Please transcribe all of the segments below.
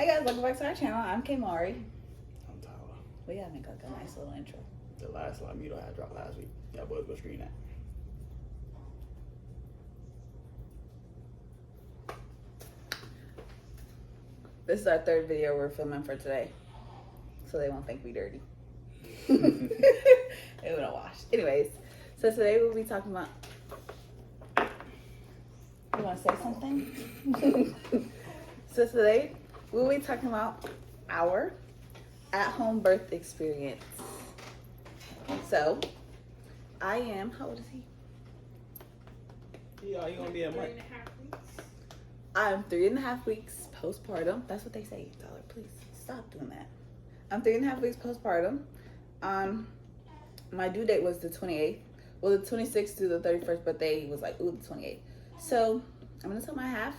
Hey guys, welcome back to our channel. I'm Kamari. I'm Tyler. We gotta make like a nice little intro. The last slime you had dropped last week. Y'all boys go screen that. This is our third video we're filming for today, so they won't think we dirty. It wouldn't wash. Anyways, so today we'll be talking about. You want to say something? So today we'll be talking about our at-home birth experience. So I am. How old is he? Yeah, you gonna be a month. 3.5 weeks. I'm 3.5 weeks postpartum. That's what they say, Tyler. Please stop doing that. I'm 3.5 weeks postpartum. My due date was the 28th. Well, the 26th to the 31st, but they was like, ooh, the 28th. So I'm gonna tell my half,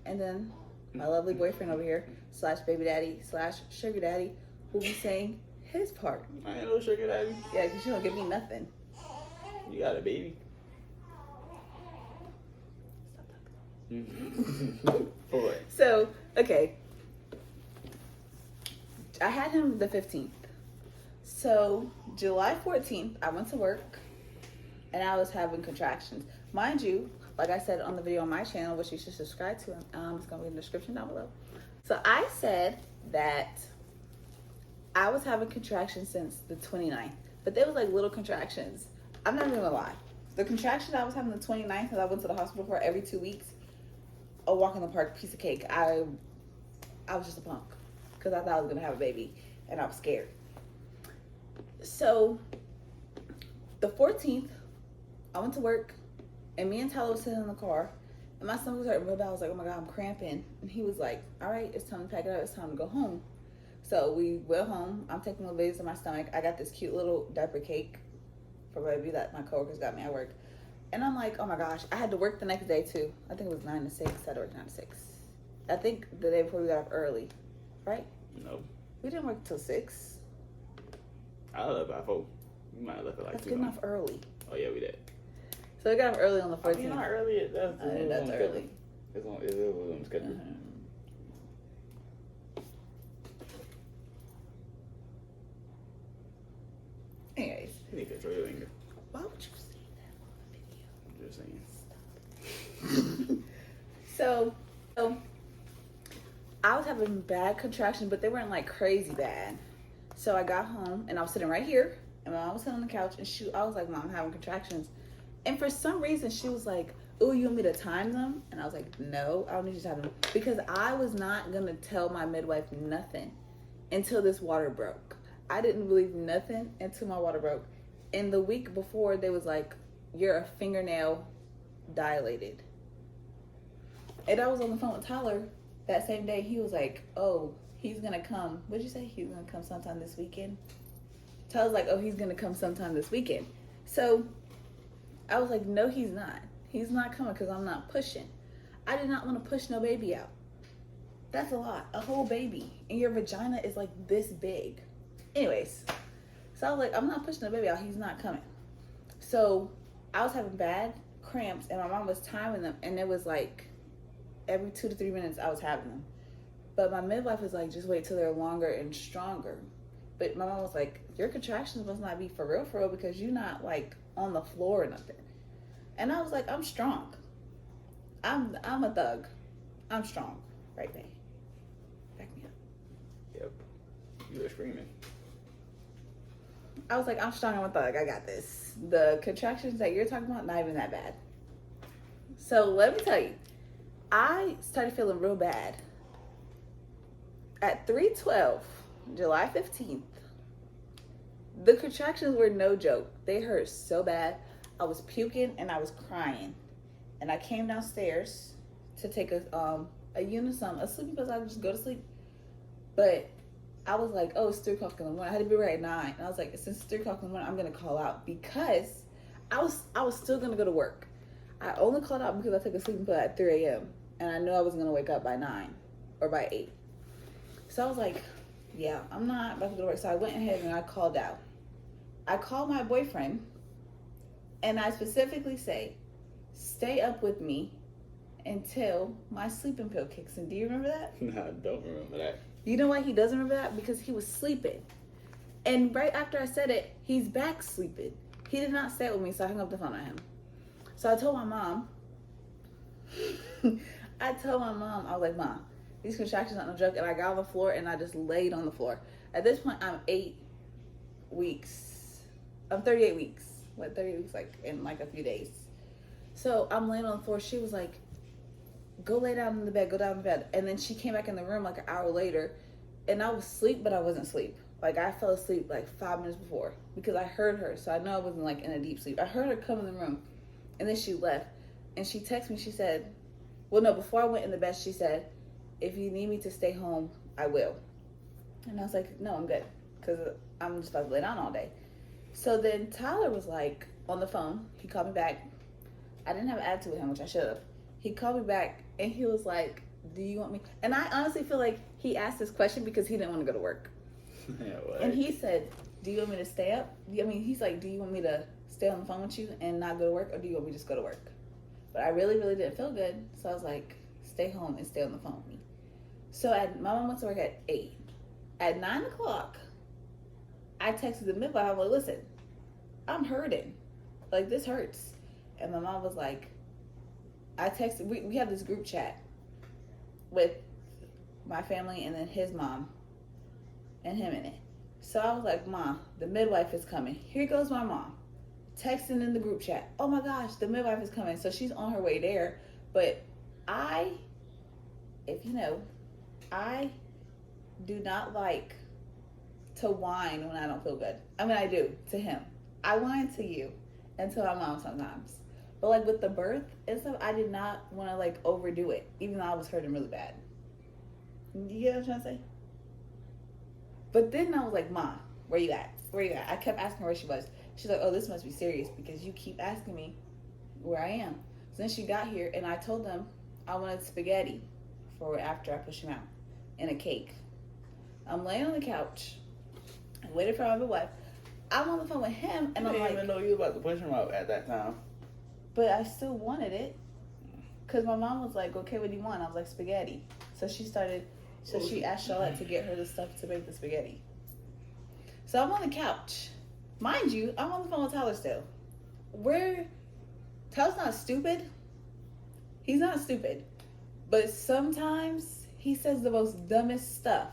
and then my lovely boyfriend over here / baby daddy / sugar daddy will be saying his part. I ain't no sugar daddy. Yeah, because you don't give me nothing. You got a baby. Boy. So, okay. I had him the 15th. So, July 14th, I went to work and I was having contractions. Mind you, like I said on the video on my channel, which you should subscribe to, it's going to be in the description down below. So, I said that I was having contractions since the 29th, but they was like little contractions. I'm not even going to lie. The contraction I was having the 29th, because I went to the hospital for every 2 weeks, a walk in the park, piece of cake. I was just a punk because I thought I was gonna have a baby and I was scared. So the 14th, I went to work and me and Tyler was sitting in the car and my stomach was hurting real bad. I was like, oh my God, I'm cramping. And he was like, all right, it's time to pack it up. It's time to go home. So we went home. I'm taking the babies in my stomach. I got this cute little diaper cake for baby that my coworkers got me at work. And I'm like, oh my gosh, I had to work the next day too. I think it was 9 to 6. I had to work 9 to 6. I think the day before we got up early, right? No. We didn't work till 6. I left by 4. You might have left at like That's 2. good enough early. Oh yeah, we did. So we got up early on the I 14th. mean, not early. That's That's early. It's on. It was on schedule. Anyways, You need to control your anger. why would you say that on I'm just saying. the video? So I was having bad contractions, but they weren't like crazy bad. So I got home and I was sitting right here, and my mom was sitting on the couch, and I was like, Mom, I'm having contractions. And for some reason, she was like, oh, you want me to time them? And I was like, no, I don't need you to time them. Because I was not going to tell my midwife nothing until this water broke. I didn't believe nothing until my water broke. And the week before, they was like, you're a fingernail dilated. And I was on the phone with Tyler that same day. He was like, oh, he's going to come. What'd you say? He's going to come sometime this weekend? Tyler's like, oh, he's going to come sometime this weekend. So I was like, no, he's not. He's not coming because I'm not pushing. I did not want to push no baby out. That's a lot. A whole baby. And your vagina is like this big. Anyways, so I was like, I'm not pushing the baby out. He's not coming. So I was having bad cramps and my mom was timing them. And it was like every 2 to 3 minutes I was having them. But my midwife was like, just wait till they're longer and stronger. But my mom was like, your contractions must not be for real because you're not like on the floor or nothing. And I was like, I'm strong. I'm a thug. I'm strong. Right there. Back me up. Yep. You were screaming. I was like, I'm strong. I'm a thug. I got this. The contractions that you're talking about, not even that bad. So let me tell you, I started feeling real bad. At 3:12, July 15th, the contractions were no joke. They hurt so bad. I was puking and I was crying. And I came downstairs to take a Unisum, a sleeping pill so I could just go to sleep. But I was like, oh, it's 3 o'clock in the morning. I had to be right at 9. And I was like, since it's 3 o'clock in the morning, I'm going to call out because I was still going to go to work. I only called out because I took a sleeping pill at 3 a.m. And I knew I was going to wake up by 9 or by 8. So I was like, yeah, I'm not about to go to work. So I went ahead and I called out. I called my boyfriend and I specifically say, stay up with me until my sleeping pill kicks in. Do you remember that? No, I don't remember that. You know why he doesn't remember that? Because he was sleeping. And right after I said it, he's back sleeping. He did not stay with me, so I hung up the phone on him. So I told my mom, I was like, Mom, these contractions aren't no joke. And I got on the floor and I just laid on the floor. At this point, I'm 8 weeks. I'm 38 weeks. 38 weeks, like, in like a few days. So I'm laying on the floor. She was like, go lay down in the bed, go down in the bed. And then she came back in the room like an hour later. And I was asleep, but I wasn't asleep. Like, I fell asleep like 5 minutes before because I heard her. So I know I wasn't like in a deep sleep. I heard her come in the room and then she left. And she texted me, she said, well, no, before I went in the bed, she said, if you need me to stay home, I will. And I was like, no, I'm good because I'm just about to lay down all day. So then Tyler was like on the phone. He called me back. I didn't have an attitude with him, which I should have. He called me back and he was like, do you want me? And I honestly feel like he asked this question because he didn't want to go to work. Yeah, what? And he said, do you want me to stay up? I mean, he's like, do you want me to stay on the phone with you and not go to work, or do you want me to just go to work? But I really, really didn't feel good. So I was like, stay home and stay on the phone with me. So my mom went to work at 8. At 9 o'clock, I texted the midwife. I was like, listen, I'm hurting. Like, this hurts. And my mom was like, I texted, we have this group chat with my family and then his mom and him in it. So I was like, Mom, the midwife is coming. Here goes my mom texting in the group chat. Oh my gosh, the midwife is coming. So she's on her way there. But if you know, I do not like to whine when I don't feel good. I mean, I do to him. I whine to you and to my mom sometimes. But like with the birth and stuff, I did not want to like overdo it, even though I was hurting really bad. You get what I'm trying to say? But then I was like, Mom, where you at? Where you at? I kept asking her where she was. She's like, oh, this must be serious because you keep asking me where I am. So then she got here and I told them I wanted spaghetti for after I pushed him out and a cake. I'm laying on the couch. I waited for my midwife. I'm on the phone with him and I I'm didn't like, even know you were about to push him out at that time. but I still wanted it because my mom was like, okay, what do you want? I was like, spaghetti. So she asked Charlotte to get her the stuff to make the spaghetti. So I'm on the couch. Mind you, I'm on the phone with Tyler still. Tyler's not stupid. He's not stupid. But sometimes he says the most dumbest stuff.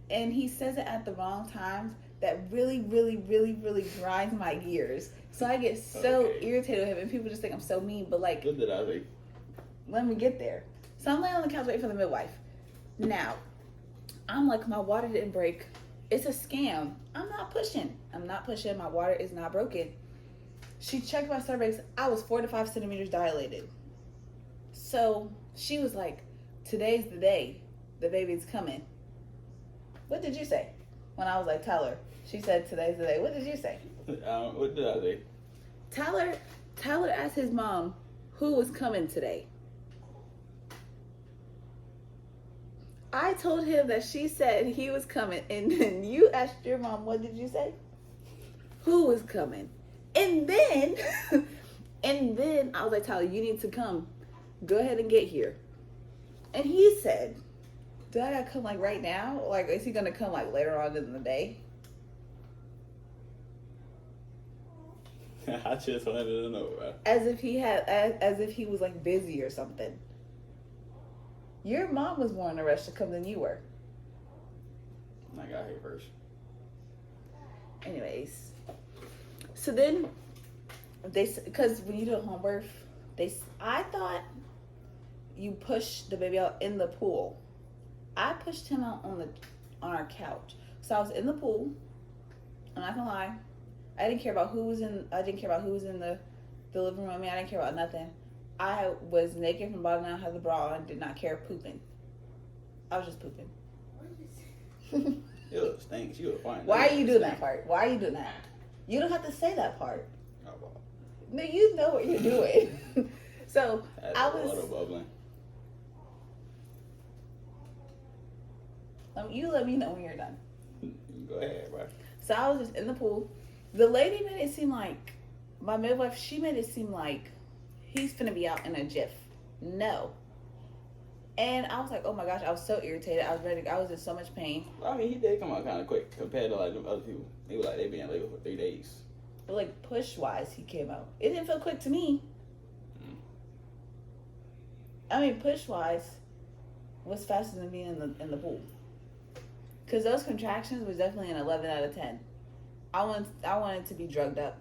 And he says it at the wrong times that really, really, really, really grinds my gears. So I get so irritated with him and people just think I'm so mean. But like, What did I say? let me get there. So I'm laying on the couch waiting for the midwife. Now, I'm like, my water didn't break. It's a scam. I'm not pushing. My water is not broken. She checked my cervix. I was 4 to 5 centimeters dilated. So she was like, today's the day. The baby's coming. What did you say? When I was like, Tyler, she said, today's the day. What did you say? What did I say? Tyler asked his mom who was coming today. I told him that she said he was coming, and then you asked your mom, what did you say? Who was coming? And then, I was like, Tyler, you need to come. Go ahead and get here. And he said, do I gotta come like right now? Like, is he gonna come like later on in the day? I just wanted to know, bro. As if he was like busy or something. Your mom was more in a rush to come than you were. I got here first. Anyways, so then because when you do a home birth, I thought you push the baby out in the pool. I pushed him out on our couch. So I was in the pool. I'm not gonna lie. I didn't care about who was in the living room. I mean, I didn't care about nothing. I was naked from bottom down, had the bra on, did not care pooping. I was just pooping. It stinks. You were fine. Why are you doing that part? Why are you doing that? You don't have to say that part. Oh, well. No, you know what you're doing. So That's I a lot was. of bubbling. You let me know when you're done. Go ahead, bro. So I was just in the pool. The lady made it seem like, my midwife, she made it seem like he's finna be out in a jiff. No. And I was like, oh my gosh, I was so irritated. I was ready. I was in so much pain. I mean, he did come out kind of quick compared to like them other people. They were like they been in labor for 3 days. But like push wise, he came out. It didn't feel quick to me. I mean, push wise was faster than being in the pool. Cause those contractions was definitely an 11 out of 10. I wanted to be drugged up,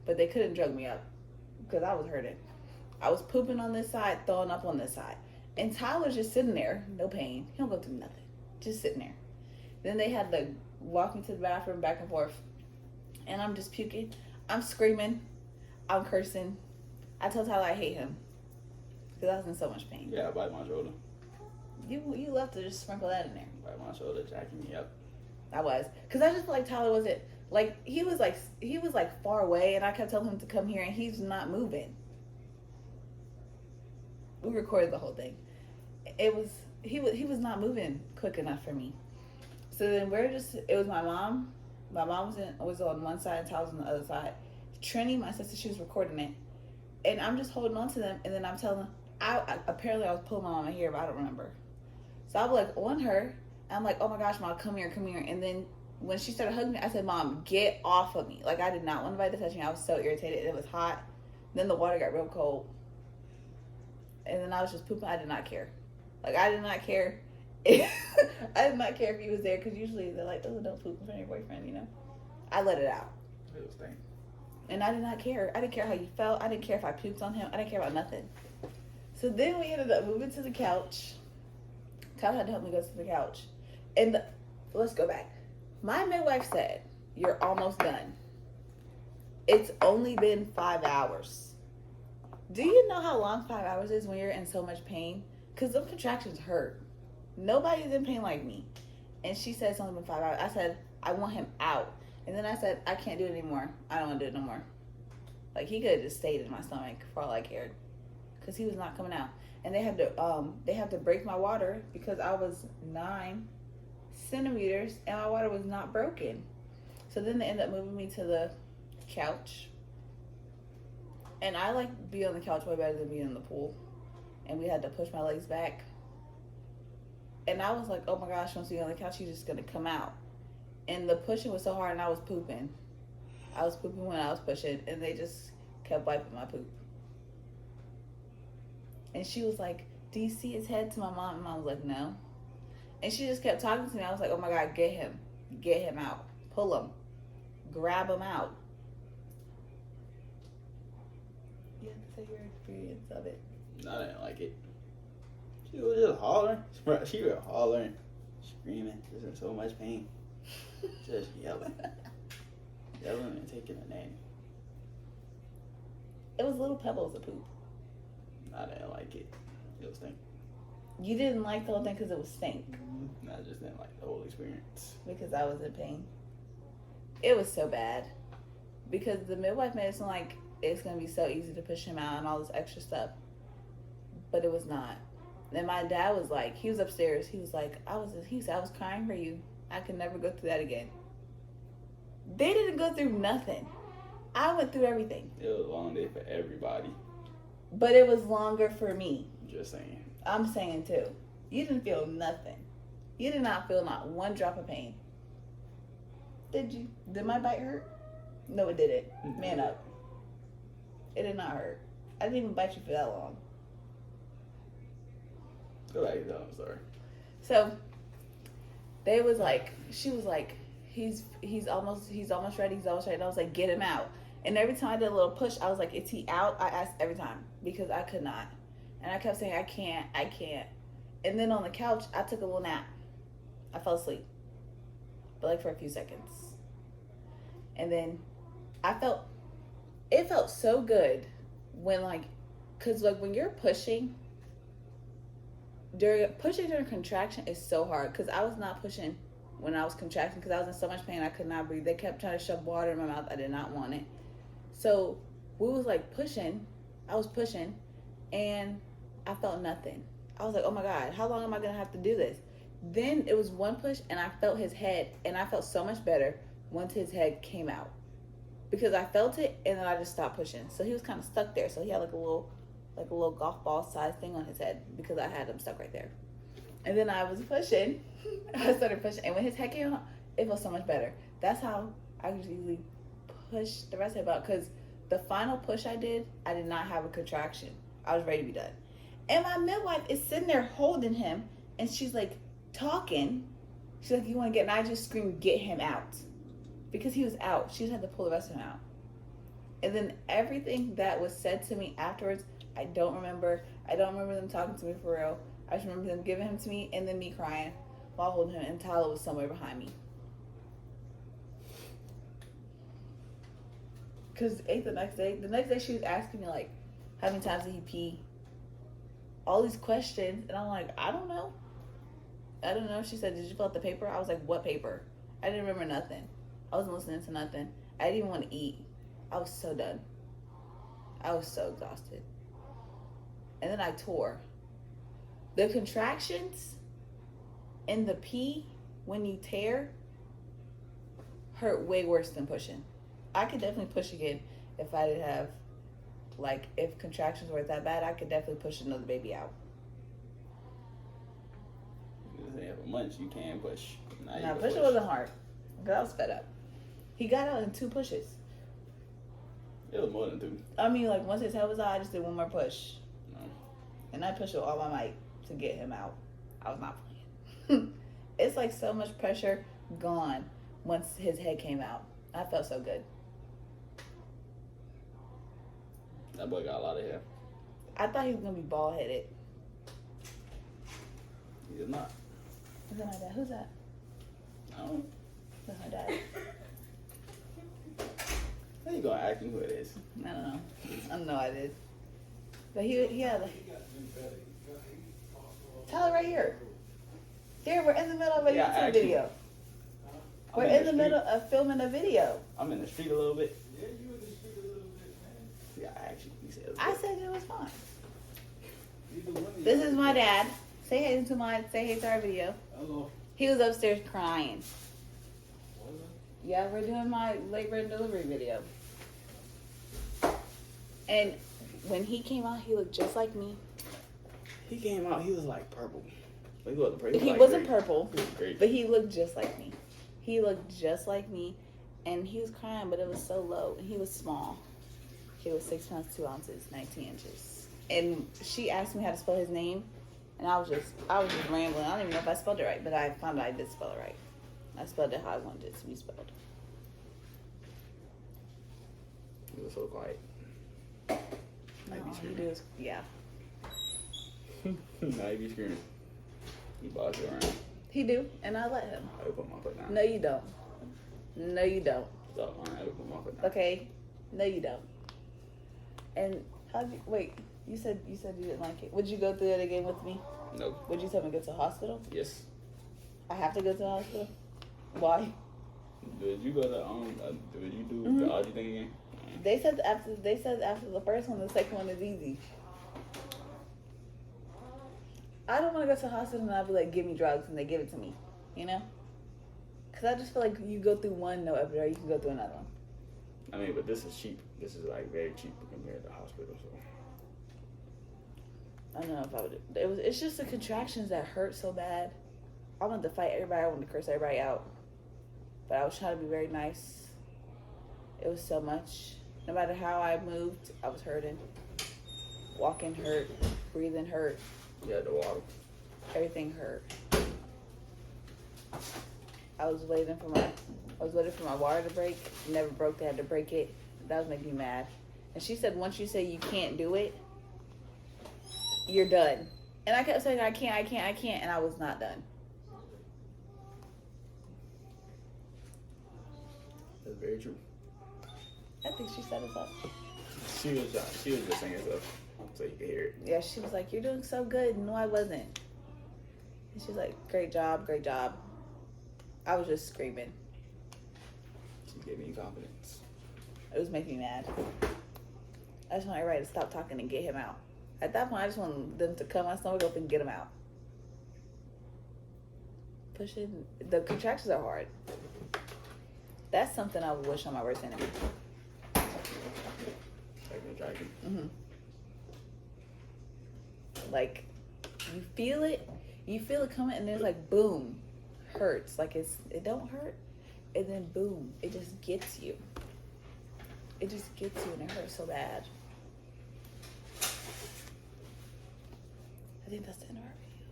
but they couldn't drug me up because I was hurting. I was pooping on this side, throwing up on this side. And Tyler's just sitting there, no pain. He don't go through nothing. Just sitting there. Then they had to walk me to the bathroom back and forth. And I'm just puking. I'm screaming. I'm cursing. I told Tyler I hate him. Because I was in so much pain. Yeah, I bite my shoulder. You left to just sprinkle that in there. Bite my shoulder, jacking me up. I was. Because I just feel like Tyler wasn't, like, he was far away. And I kept telling him to come here and he's not moving. We recorded the whole thing. He was not moving quick enough for me. So then it was my mom. My mom was on one side and Tyler was on the other side. Trini, my sister, she was recording it. And I'm just holding on to them and then I'm telling them, apparently I was pulling my mama hair, but I don't remember. So I was like on her and I'm like, oh my gosh, Mom, come here. And then when she started hugging me, I said, Mom, get off of me. Like I did not want anybody to touch me. I was so irritated. It was hot. Then the water got real cold. And then I was just pooping. I did not care. Like, I did not care. I did not care if he was there. Because usually they're like, oh, don't poop in front of your boyfriend, you know. I let it out. It was stink. And I did not care. I didn't care how you felt. I didn't care if I puked on him. I didn't care about nothing. So then we ended up moving to the couch. Tyler had to help me go to the couch. And let's go back. My midwife said, you're almost done. It's only been 5 hours. Do you know how long 5 hours is when you're in so much pain? Because those contractions hurt. Nobody's in pain like me. And she said it's only been 5 hours. I said, I want him out. And then I said, I can't do it anymore. I don't want to do it no more. Like, he could have just stayed in my stomach for all I cared. Because he was not coming out. And they had to break my water because I was 9 centimeters and my water was not broken. So then they ended up moving me to the couch. And I like being on the couch way better than being in the pool. And we had to push my legs back. And I was like, oh my gosh, once you're on the couch, you're just going to come out. And the pushing was so hard and I was pooping. I was pooping when I was pushing. And they just kept wiping my poop. And she was like, do you see his head? To my mom. And Mom was like, no. And she just kept talking to me. I was like, oh my God, get him. Get him out. Pull him. Grab him out. You have to say your experience of it. No, I didn't like it. She was just hollering. She was hollering, screaming, just in so much pain. Just yelling. Yelling and taking a nanny. It was little pebbles of poop. I didn't like it. It was stink. You didn't like the whole thing because it was stink. I just didn't like the whole experience. Because I was in pain. It was so bad. Because the midwife made it sound like it's going to be so easy to push him out and all this extra stuff. But it was not. Then my dad was like, he was upstairs. He was like, he said, I was crying for you. I could never go through that again. They didn't go through nothing. I went through everything. It was a long day for everybody. But it was longer for me. Just saying. I'm saying too. You didn't feel nothing. You did not feel not one drop of pain. Did you? Did my bite hurt? No, it didn't. Man up. It did not hurt. I didn't even bite you for that long. Go back and tell them, sorry. So she was like, he's almost ready. And I was like, get him out. And every time I did a little push, I was like, is he out? I asked every time because I could not. And I kept saying, I can't. And then on the couch, I took a little nap. I fell asleep. But like for a few seconds. And then it felt so good when cause when you're pushing during contraction is so hard. Cause I was not pushing when I was contracting because I was in so much pain I could not breathe. They kept trying to shove water in my mouth. I did not want it. So we was pushing. I was pushing and I felt nothing. I was like, oh my God, how long am I going to have to do this? Then it was one push and I felt his head and I felt so much better once his head came out. Because I felt it and then I just stopped pushing. So he was kind of stuck there. So he had a little like a little golf ball size thing on his head because I had him stuck right there. And then I was pushing. I started pushing, and when his head came out, it felt so much better. That's how I usually push the rest of it out, because the final push I did not have a contraction. I was ready to be done. And my midwife is sitting there holding him, and she's like talking. She's like, "You want to get?" And I just screamed, "Get him out!" Because he was out. She just had to pull the rest of him out. And then everything that was said to me afterwards, I don't remember. I don't remember them talking to me for real. I just remember them giving him to me and then me crying while holding him, and Tyler was somewhere behind me. Because the next day she was asking me, like, how many times did he pee? All these questions. And I'm like, I don't know. She said, did you fill out the paper? I was like, what paper? I didn't remember nothing. I wasn't listening to nothing. I didn't even want to eat. I was so done. I was so exhausted. And then I tore. The contractions and the pee when you tear hurt way worse than pushing. I could definitely push again if I did have, like, if contractions were that bad, I could definitely push another baby out. For months you can push. Now pushing wasn't hard, because I was fed up. He got out in 2 pushes. It was more than 2. I mean, like, once his head was out, I just did one more push. No. And I pushed with all my might to get him out. I was not playing. It's like so much pressure gone once his head came out. I felt so good. That boy got a lot of hair. I thought he was going to be bald headed. He is not. Is that my dad? Who's that? No. That's my dad. How you gonna ask me who it is? I don't know. I don't know what it is. But he had like... Tyler right here. Here, we're in the middle of a YouTube video. We're in the middle of filming a video. I'm in the street a little bit. Yeah, you in the street a little bit, man. Yeah, actually, he said it was I good. said it was fine. This is my dad. Say hey to our video. Hello. He was upstairs crying. Yeah, we're doing my labor and delivery video. And when he came out, he looked just like me. He came out, he was like purple. He wasn't purple. He wasn't purple, He was great. but he looked just like me. He looked just like me, and he was crying, but it was so low, and he was small. He was 6 pounds 2 ounces, 19 inches. And she asked me how to spell his name, and I was just rambling. I don't even know if I spelled it right, but I found out I did spell it right. I spelled it how I wanted it to be spelled. He was so quiet. No, I'd be he screaming. does, yeah. No, he'd be screaming. He boss you around. He do, and I let him. I would put my foot down. No, you don't. No, you don't. So, I would put my foot down. Okay? No, you don't. And wait, you said you didn't like it. Would you go through it again with me? No. Would you tell me to go to the hospital? Yes. I have to go to the hospital? Why? Did you go to did you do Mhm. the Audrey thing again? They said after the first one, the second one is easy. I don't want to go to the hospital and I'll be like, give me drugs, and they give it to me, you know? Because I just feel like you go through one, no epidural, you can go through another one. I mean, but this is cheap. This is like very cheap compared to the hospital. So I don't know if I would. It's just the contractions that hurt so bad. I wanted to fight everybody. I wanted to curse everybody out. But I was trying to be very nice. It was so much. No matter how I moved, I was hurting. Walking hurt. Breathing hurt. you had to water. Everything hurt. I was waiting for my water to break. It never broke. They had to break it. That was making me mad. And she said, once you say you can't do it, you're done. And I kept saying, I can't, and I was not done. That's very true. I think she set us up. She was just saying stuff so you could hear it. Yeah, she was like, you're doing so good. No, I wasn't. And she was like, great job, great job. I was just screaming. She gave me confidence. It was making me mad. I just want everybody to stop talking and get him out. At that point, I just want them to cut my stomach open and get him out. Pushing. The contractions are hard. That's something I would wish on my worst enemy. Like contraction. Mm-hmm. Like, you feel it coming, and there's like boom, hurts. Like it don't hurt, and then boom, it just gets you. It just gets you, and it hurts so bad. I think that's the end of our video.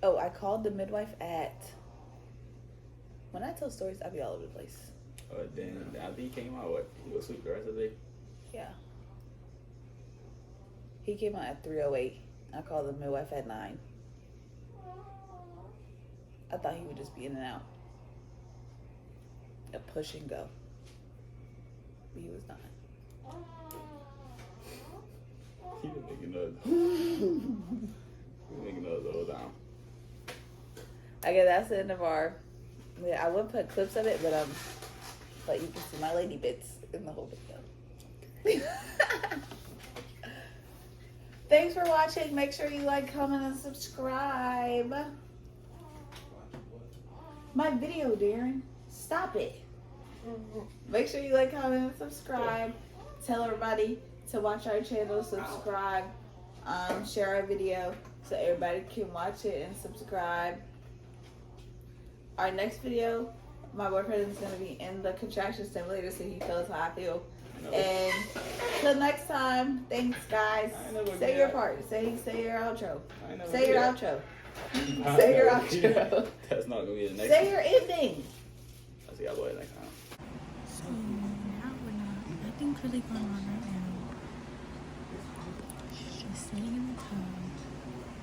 Oh, I called the midwife at. When I tell stories, I be all over the place. Then after he came out, what? He was asleep the rest of the day? Yeah. He came out at 3:08. I called the midwife at 9. I thought he would just be in and out. A push and go. But he was not. He was making noise. He was making noise the whole time. Okay, that's the end of our. Yeah, I would put clips of it, but you can see my lady bits in the whole video. Thanks for watching. Make sure you like, comment, and subscribe. My video, Darren. Stop it. Make sure you like, comment, and subscribe. Tell everybody to watch our channel, subscribe, share our video so everybody can watch it and subscribe. Our next video, my boyfriend is going to be in the contraction simulator so he feels how I feel. And till next time, thanks guys. Say your part. Say your outro. Say your outro. Say your outro. That's not gonna be the next Say your ending. I'll see y'all boys next time. So now nothing's really going on right now. She's just sitting in the tub.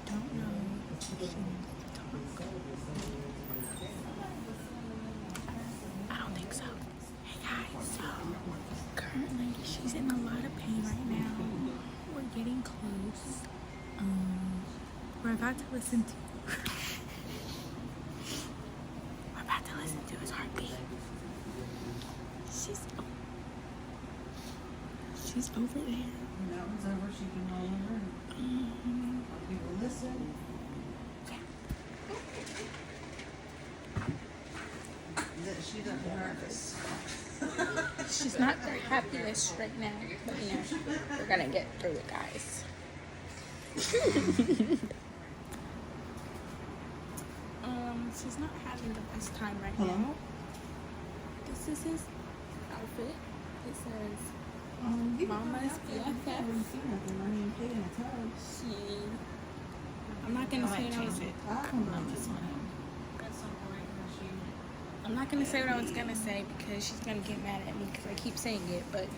Don't know if she needs to talk. I don't think so. Hey guys, so currently she's in a lot of pain right now. We're getting close. We're about to listen to his heartbeat. She's over there. When that one's over, she can roll over. Let people listen. She doesn't hurt us. She's not very happy right now, but you know, we're gonna get through it, guys. She's not having the best time right now. This is his outfit. It says Mama's BFF. I'm not gonna say it. I'm not gonna say what I was gonna say because she's gonna get mad at me because I keep saying it, but